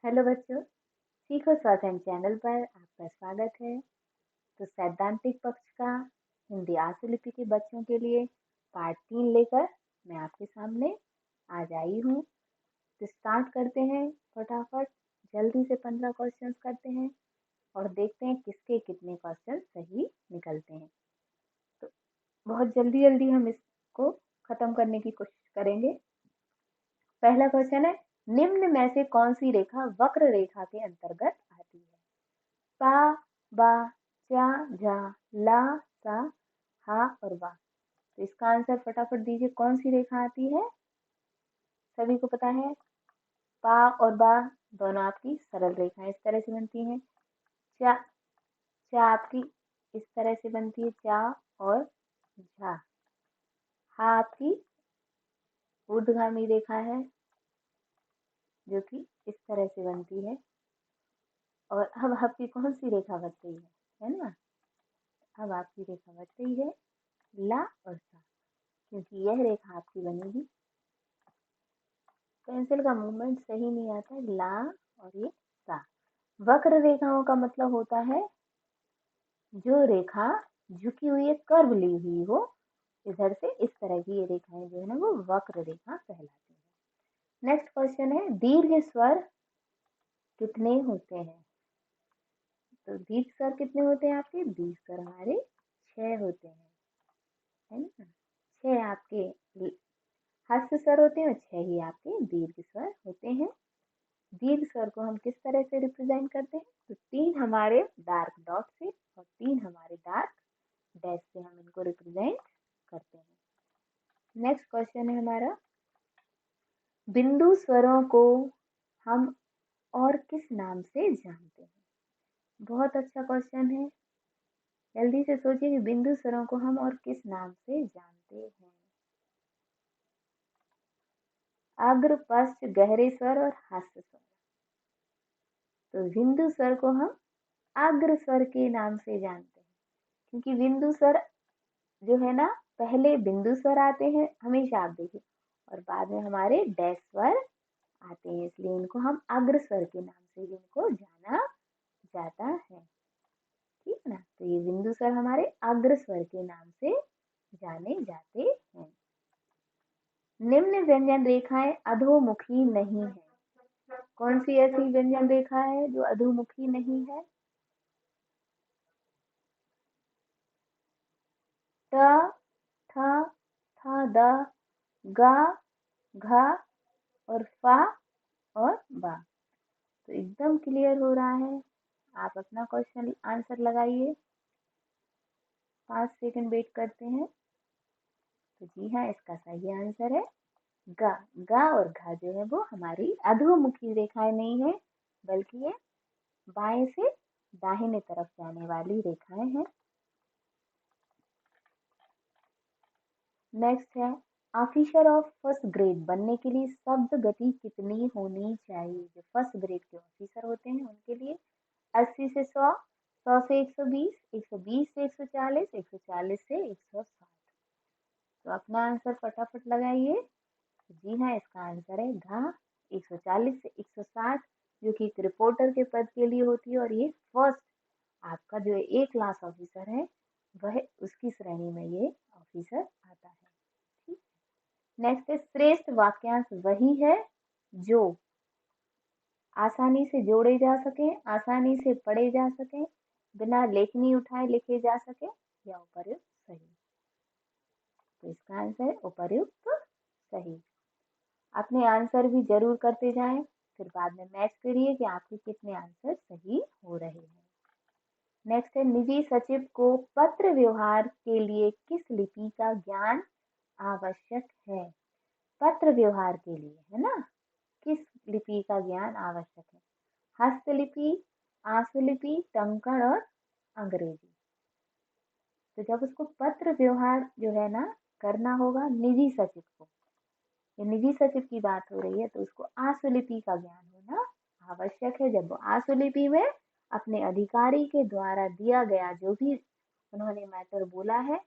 Hello बच्चों, सीखो स्वाध्याय चैनल पर आपका स्वागत है। तो सैद्धांतिक पक्ष का हिंदी आशुलिपि के बच्चों के लिए पार्ट 3 लेकर मैं आपके सामने आज आई हूँ। तो स्टार्ट करते हैं फटाफट, जल्दी से 15 क्वेश्चंस करते हैं और देखते हैं किसके कितने क्वेश्चन सही निकलते हैं। तो बहुत जल्दी जल्दी हम इसको खत्म करने की कोशिश करेंगे। पहला क्वेश्चन है, निम्न में से कौन सी रेखा वक्र रेखा के अंतर्गत आती है? पा, बा, चा, झा, ला, सा, हा और वा। तो इसका आंसर फटाफट दीजिए, कौन सी रेखा आती है? सभी को पता है, पा और बा दोनों आपकी सरल रेखाएं इस तरह से बनती हैं। चा, चा आपकी इस तरह से बनती है, चा और झा। हा आपकी ऊर्ध्वगामी रेखा है जो कि इस तरह से बनती है। और अब आपकी कौन सी रेखा बच रही है ना? अब आपकी रेखा बच रही है ला और सा, क्योंकि यह रेखा आपकी बनेगी, पेंसिल का मूवमेंट सही नहीं आता है, ला और ये सा। वक्र रेखाओं का मतलब होता है जो रेखा झुकी हुई है, कर्व ली हुई हो, इधर से इस तरह की ये रेखाएं जो है ना वो वक्र रेखा कहलाती है। नेक्स्ट क्वेश्चन है, दीर्घ स्वर कितने होते हैं? तो दीर्घ स्वर कितने होते हैं आपके? दीर्घ स्वर हमारे 6 होते हैं, है ना? 6 आपके हस्त स्वर होते हैं और 6 ही आपके दीर्घ स्वर होते हैं। दीर्घ स्वर को हम किस तरह से रिप्रेजेंट करते हैं? तो 3 हमारे डार्क डॉट से और 3 हमारे डार्क डैश से हम इनको रिप्रेजेंट करते हैं। नेक्स्ट क्वेश्चन है हमारा, बिंदु स्वरों को हम और किस नाम से जानते हैं? बहुत अच्छा क्वेश्चन है, जल्दी से सोचिए कि बिंदु स्वरों को हम और किस नाम से जानते हैं? अग्र, पश्च, गहरे स्वर और हस्त स्वर। तो बिंदु स्वर को हम अग्र स्वर के नाम से जानते हैं, क्योंकि बिंदु स्वर जो है ना, पहले बिंदु स्वर आते हैं हमेशा, आप देखिए, और बाद में हमारे डैश स्वर आते हैं, इसलिए इनको हम अग्र स्वर के नाम से इनको जाना जाता है। ठीक है ना? तो ये बिंदु स्वर हमारे अग्र स्वर के नाम से जाने जाते हैं। निम्न व्यंजन रेखाएं अधोमुखी नहीं है। कौन सी ऐसी व्यंजन रेखा है जो अधोमुखी नहीं है? ट, ठ, थ, द, ग, घ और फा और बा। तो एकदम क्लियर हो रहा है, आप अपना क्वेश्चन आंसर लगाइए। 5 सेकंड वेट करते हैं। तो जी हाँ, इसका सही आंसर है गा। गा और घा जो है वो हमारी अधोमुखी रेखाएं नहीं है, बल्कि ये बाएं से दाहिने तरफ जाने वाली रेखाएं हैं। नेक्स्ट है, ऑफिसर ऑफ फर्स्ट ग्रेड बनने के लिए शब्द गति कितनी होनी चाहिए? जो फर्स्ट ग्रेड के ऑफिसर होते हैं उनके लिए 80 से 100, 100 से 120, 120 से 140, 140 से 160। तो अपना आंसर फटाफट लगाइए। जी हाँ, इसका आंसर है घा, 140 से 160, जो कि एक रिपोर्टर के पद के लिए होती है, और ये फर्स्ट आपका जो ए क्लास ऑफिसर है वह उसकी श्रेणी में ये ऑफिसर आता है। ठीक। नेक्स्ट है, श्रेष्ठ वाक्यांश वही है जो आसानी से जोड़े जा सके, आसानी से पढ़े जा सके, बिना लेखनी उठाए लिखे जा सके, या उपर्युक्त सही। तो इसका आंसर है उपर्युक्त सही। अपने आंसर भी जरूर करते जाएं, फिर बाद में मैच करिए कि आपके कितने आंसर सही हो रहे हैं। नेक्स्ट है, निजी सचिव को पत्र व्यवहार के लिए किस लिपि का ज्ञान आवश्यक है? पत्र व्यवहार के लिए, है ना, किस लिपि का ज्ञान आवश्यक है? हस्तलिपि, आशुलिपि, टंकण और अंग्रेजी। तो जब उसको पत्र व्यवहार जो है ना करना होगा निजी सचिव को, ये निजी सचिव की बात हो रही है, तो उसको आशुलिपि का ज्ञान होना आवश्यक है। जब वो आशुलिपि में अपने अधिकारी के द्वारा दिया गया जो भी उन्होंने मैटर बोला है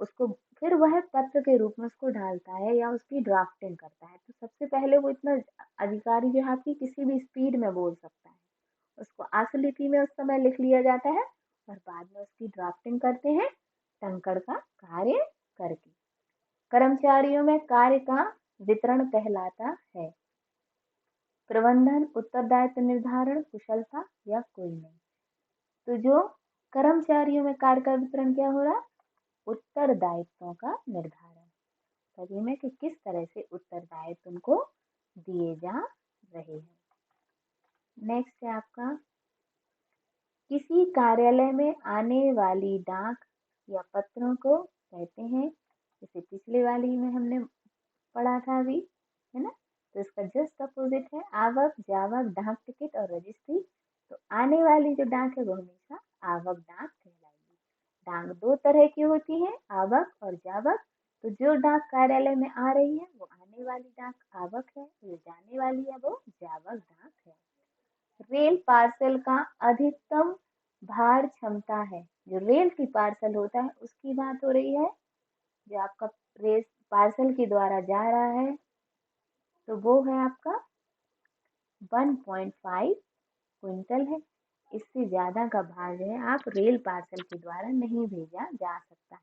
उसको फिर वह पत्र के रूप में उसको डालता है या उसकी ड्राफ्टिंग करता है। तो सबसे पहले वो इतना अधिकारी जो है आपकी किसी भी स्पीड में बोल सकता है, उसको आशुलिपि में उस समय लिख लिया जाता है और बाद में उसकी ड्राफ्टिंग करते हैं टंकण का कार्य करके। कर्मचारियों में कार्य का वितरण कहलाता है प्रबंधन, उत्तरदायित्व निर्धारण, कुशलता या कोई नहीं। तो जो कर्मचारियों में कार्य का वितरण क्या हो रहा, उत्तरदायित्वों का निर्धारण, सभी में कि किस तरह से उत्तरदायित्व उनको दिए जा रहे हैं। नेक्स्ट है आपका, किसी कार्यालय में आने वाली डाक या पत्रों को कहते हैं, जैसे पिछले वाली में हमने पढ़ा था अभी, है ना। तो इसका जस्ट अपोजिट है आवक, जावक, डाक टिकट और रजिस्ट्री। तो आने वाली जो डाक है वो हमेशा आवक डाक कहलाएगी। डाक दो तरह की होती है, आवक और जावक। तो जो डाक कार्यालय में आ रही है वो आने वाली डाक आवक है, जो जाने वाली है वो जावक डाक है। रेल पार्सल का अधिकतम भार क्षमता है, जो रेल की पार्सल होता है उसकी बात हो रही है, जो आपका रेल पार्सल के द्वारा जा रहा है, तो वो है आपका 1.5 क्विंटल है। इससे ज्यादा का भार जो है आप रेल पार्सल के द्वारा नहीं भेजा जा सकता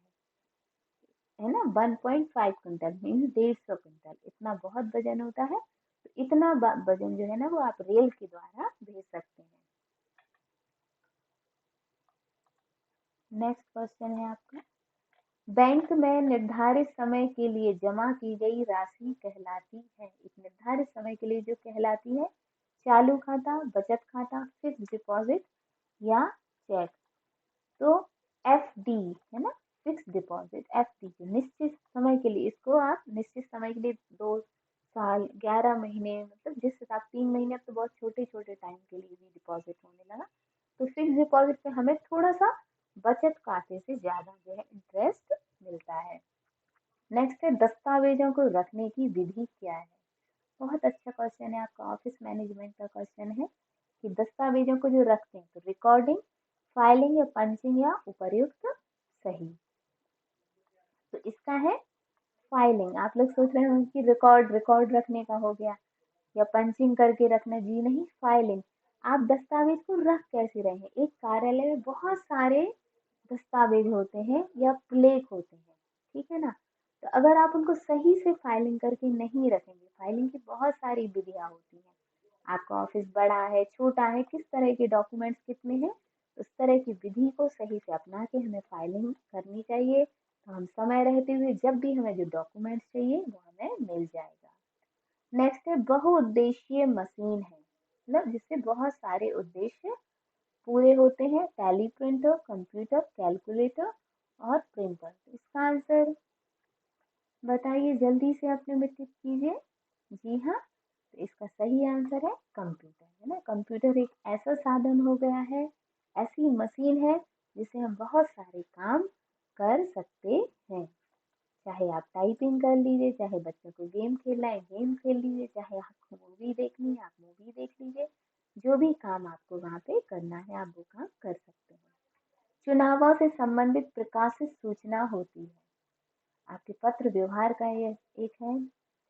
है ना। 1.5 क्विंटल मीन्स 150 क्विंटल, इतना बहुत वजन होता है। तो इतना वजन जो है ना वो आप रेल के द्वारा भेज सकते हैं। नेक्स्ट क्वेश्चन है आपका, बैंक में निर्धारित समय के लिए जमा की गई राशि कहलाती है, एक निर्धारित समय के लिए जो कहलाती है, चालू खाता, बचत खाता, फिक्स डिपॉजिट या चेक। तो एफडी है ना, फिक्स डिपॉजिट एफडी, निश्चित समय के लिए, इसको आप निश्चित समय के लिए 2 साल 11 महीने, मतलब जिस हिसाब 3 महीने, अब तो बहुत छोटे छोटे टाइम के लिए भी डिपॉजिट होने लगा। तो फिक्स डिपॉजिट पे हमें थोड़ा सा बचत खाते से ज्यादा जो है इंटरेस्ट मिलता है। नेक्स्ट है, दस्तावेजों को रखने की विधि क्या है। बहुत अच्छा क्वेश्चन है, आपका ऑफिस मैनेजमेंट का क्वेश्चन है कि दस्तावेजों को जो रखते हैं, तो रिकॉर्डिंग, फाइलिंग या पंचिंग या उपर्युक्त सही। तो इसका है फाइलिंग। आप लोग सोच रहे होंगे कि रिकॉर्ड रिकॉर्ड रखने का हो गया या पंचिंग करके रखना, जी नहीं, फाइलिंग। आप दस्तावेज को रख कैसे रहे हैं, एक कार्यालय में बहुत सारे दस्तावेज होते हैं या प्लेक होते हैं, ठीक है ना। तो अगर आप उनको सही से फाइलिंग करके नहीं रखेंगे, फाइलिंग की बहुत सारी विधियां होती हैं, आपका ऑफिस बड़ा है छोटा है, किस तरह के डॉक्यूमेंट्स कितने हैं, उस तरह की विधि को सही से अपना के हमें फाइलिंग करनी चाहिए। तो हम समय रहते हुए जब भी हमें जो डॉक्यूमेंट्स चाहिए वो हमें मिल जाएगा। नेक्स्ट है, बहुउद्देशीय मशीन है, मतलब जिससे बहुत सारे उद्देश्य पूरे होते हैं, टैली प्रिंटर, कंप्यूटर, कैलकुलेटर और प्रिंटर। तो इसका आंसर बताइए, जल्दी से अपने में टिक कीजिए। जी हाँ, तो इसका सही आंसर है कंप्यूटर, है ना। कंप्यूटर एक ऐसा साधन हो गया है, ऐसी मशीन है जिससे हम बहुत सारे काम कर सकते हैं। चाहे आप टाइपिंग कर लीजिए, चाहे बच्चों को गेम खेलना है गेम खेल लीजिए, चाहे आपको मूवी देखनी है आप मूवी देख लीजिए, जो भी काम आपको वहाँ पे करना है आप वो काम कर सकते हैं। चुनावों से संबंधित प्रकाशित सूचना होती है, आपके पत्र व्यवहार का ये एक है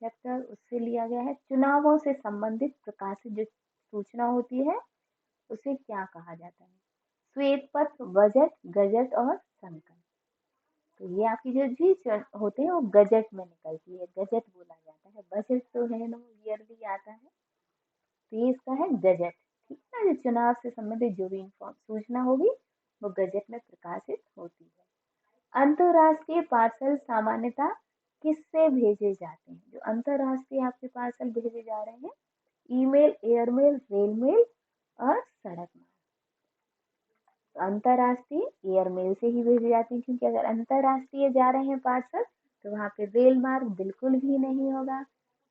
चैप्टर, उससे लिया गया है। चुनावों से संबंधित प्रकाशित जो सूचना होती है उसे क्या कहा जाता है, श्वेत पत्र, बजट, गजट और संकल्प। तो ये आपकी जो जी होते हैं वो गजट में निकलती है, गजट बोला जाता है। बजट तो है ना, ईयरली आता है, तो ये इसका है गजट, ठीक है ना। जो चुनाव से संबंधित जो भी सूचना होगी वो गजट में प्रकाशित होती है। अंतरराष्ट्रीय पार्सल सामान्यतः किससे भेजे जाते हैं, जो अंतरराष्ट्रीय आपके पार्सल भेजे जा रहे हैं, ईमेल, एयरमेल, रेलमेल और सड़क मार्ग। तो अंतरराष्ट्रीय एयरमेल से ही भेजे जाते हैं, क्योंकि अगर अंतरराष्ट्रीय जा रहे हैं पार्सल तो वहाँ पे रेल मार्ग बिल्कुल भी नहीं होगा,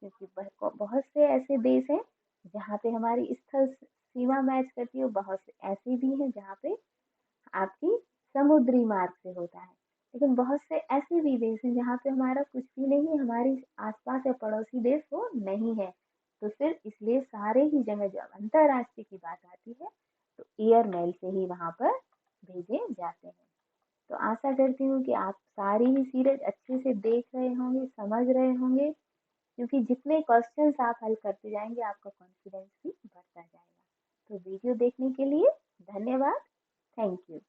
क्योंकि बहुत से ऐसे देश हैं जहाँ पे हमारी स्थल सीमा मैच करती है, बहुत से ऐसे भी हैं जहाँ पे आपकी समुद्री मार्ग से होता है। लेकिन बहुत से ऐसे भी देश हैं जहाँ पे हमारा कुछ भी नहीं है, हमारे आसपास या पड़ोसी देश वो नहीं है। तो फिर इसलिए सारे ही जगह जब अंतरराष्ट्रीय की बात आती है तो एयर मेल से ही वहां पर भेजे जाते हैं। तो आशा करती हूँ कि आप सारी ही सीरीज अच्छे से देख रहे होंगे, समझ रहे होंगे, क्योंकि जितने क्वेश्चंस आप हल करते जाएंगे आपका कॉन्फिडेंस भी बढ़ता जाएगा। तो वीडियो देखने के लिए धन्यवाद। Thank you.